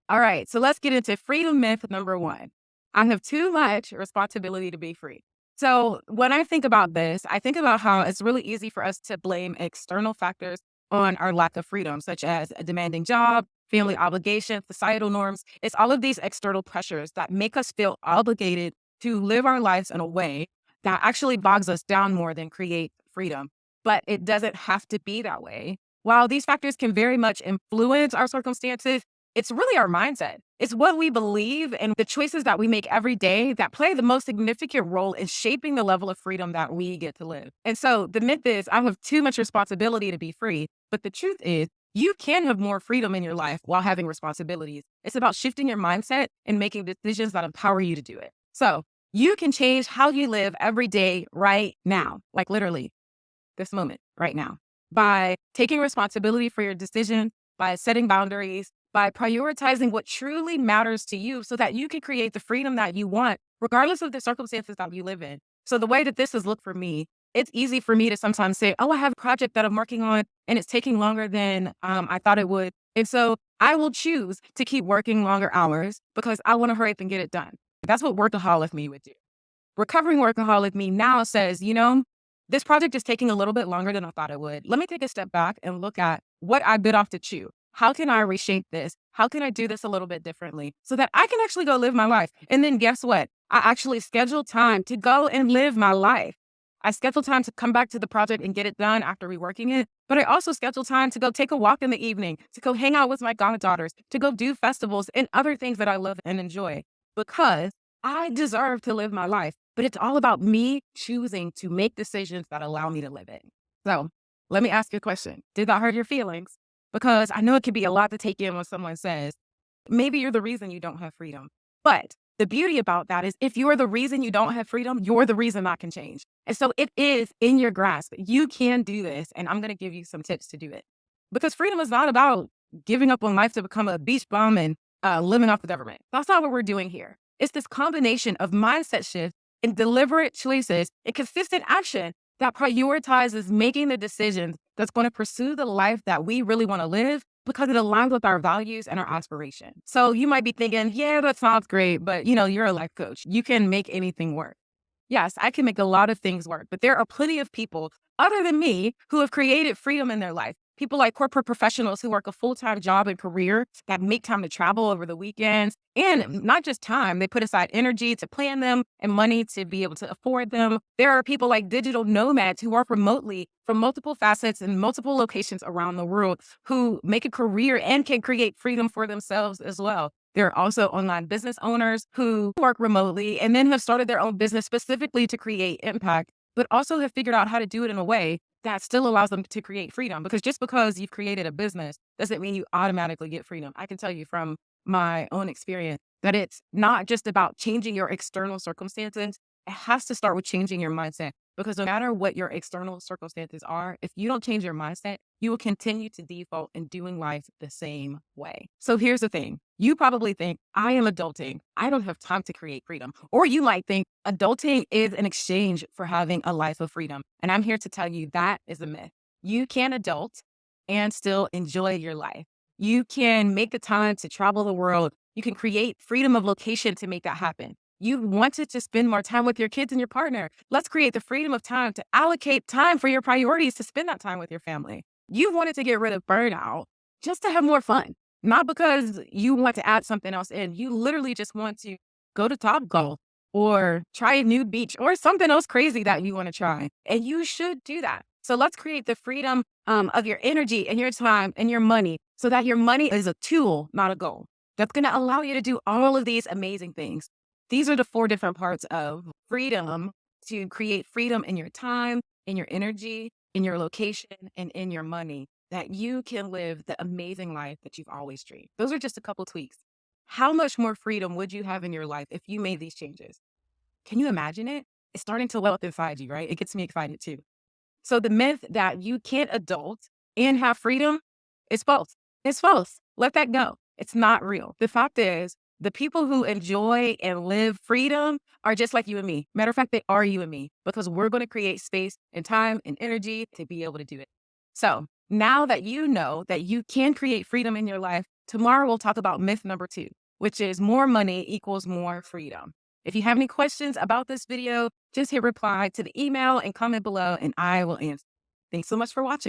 All right, so let's get into freedom myth number one. I have too much responsibility to be free. So when I think about this, I think about how it's really easy for us to blame external factors on our lack of freedom, such as a demanding job, family obligations, societal norms. It's all of these external pressures that make us feel obligated to live our lives in a way that actually bogs us down more than create freedom. But it doesn't have to be that way. While these factors can very much influence our circumstances, it's really our mindset. It's what we believe and the choices that we make every day that play the most significant role in shaping the level of freedom that we get to live. And so the myth is I have too much responsibility to be free. But the truth is, you can have more freedom in your life while having responsibilities. It's about shifting your mindset and making decisions that empower you to do it. So you can change how you live every day right now, like literally this moment right now, by taking responsibility for your decisions, by setting boundaries, by prioritizing what truly matters to you so that you can create the freedom that you want, regardless of the circumstances that you live in. So the way that this has looked for me, it's easy for me to sometimes say, oh, I have a project that I'm working on and it's taking longer than I thought it would. And so I will choose to keep working longer hours because I want to hurry up and get it done. That's what workaholic me would do. Recovering workaholic me now says, this project is taking a little bit longer than I thought it would. Let me take a step back and look at what I bit off to chew. How can I reshape this? How can I do this a little bit differently so that I can actually go live my life? And then guess what? I actually schedule time to go and live my life. I schedule time to come back to the project and get it done after reworking it. But I also schedule time to go take a walk in the evening, to go hang out with my goddaughters, to go do festivals and other things that I love and enjoy because I deserve to live my life. But it's all about me choosing to make decisions that allow me to live it. So let me ask you a question. Did that hurt your feelings? Because I know it can be a lot to take in when someone says, maybe you're the reason you don't have freedom. But the beauty about that is if you're the reason you don't have freedom, you're the reason that can change. And so it is in your grasp. You can do this. And I'm going to give you some tips to do it. Because freedom is not about giving up on life to become a beach bum and living off the government. That's not what we're doing here. It's this combination of mindset shift and deliberate choices and consistent action that prioritizes making the decisions that's going to pursue the life that we really want to live because it aligns with our values and our aspiration. So you might be thinking, yeah, that sounds great, but you're a life coach. You can make anything work. Yes, I can make a lot of things work, but there are plenty of people other than me who have created freedom in their life. People like corporate professionals who work a full-time job and career that make time to travel over the weekends and not just time, they put aside energy to plan them and money to be able to afford them. There are people like digital nomads who work remotely from multiple facets and multiple locations around the world who make a career and can create freedom for themselves as well. There are also online business owners who work remotely and then have started their own business specifically to create impact, but also have figured out how to do it in a way that still allows them to create freedom. Because just because you've created a business doesn't mean you automatically get freedom. I can tell you from my own experience that it's not just about changing your external circumstances. It has to start with changing your mindset. Because no matter what your external circumstances are, if you don't change your mindset, you will continue to default in doing life the same way. So here's the thing. You probably think, I am adulting. I don't have time to create freedom. Or you might think adulting is an exchange for having a life of freedom. And I'm here to tell you that is a myth. You can adult and still enjoy your life. You can make the time to travel the world. You can create freedom of location to make that happen. You wanted to spend more time with your kids and your partner. Let's create the freedom of time to allocate time for your priorities to spend that time with your family. You wanted to get rid of burnout just to have more fun, not because you want to add something else in. You literally just want to go to Topgolf or try a new beach or something else crazy that you want to try. And you should do that. So let's create the freedom of your energy and your time and your money so that your money is a tool, not a goal. That's going to allow you to do all of these amazing things. These are the 4 different parts of freedom to create freedom in your time, in your energy, in your location, and in your money that you can live the amazing life that you've always dreamed. Those are just a couple tweaks. How much more freedom would you have in your life if you made these changes? Can you imagine it? It's starting to well up inside you, right? It gets me excited too. So the myth that you can't adult and have freedom is false. It's false. Let that go. It's not real. The fact is, the people who enjoy and live freedom are just like you and me. Matter of fact, they are you and me because we're going to create space and time and energy to be able to do it. So now that you know that you can create freedom in your life, tomorrow we'll talk about myth number 2, which is more money equals more freedom. If you have any questions about this video, just hit reply to the email and comment below and I will answer. Thanks so much for watching.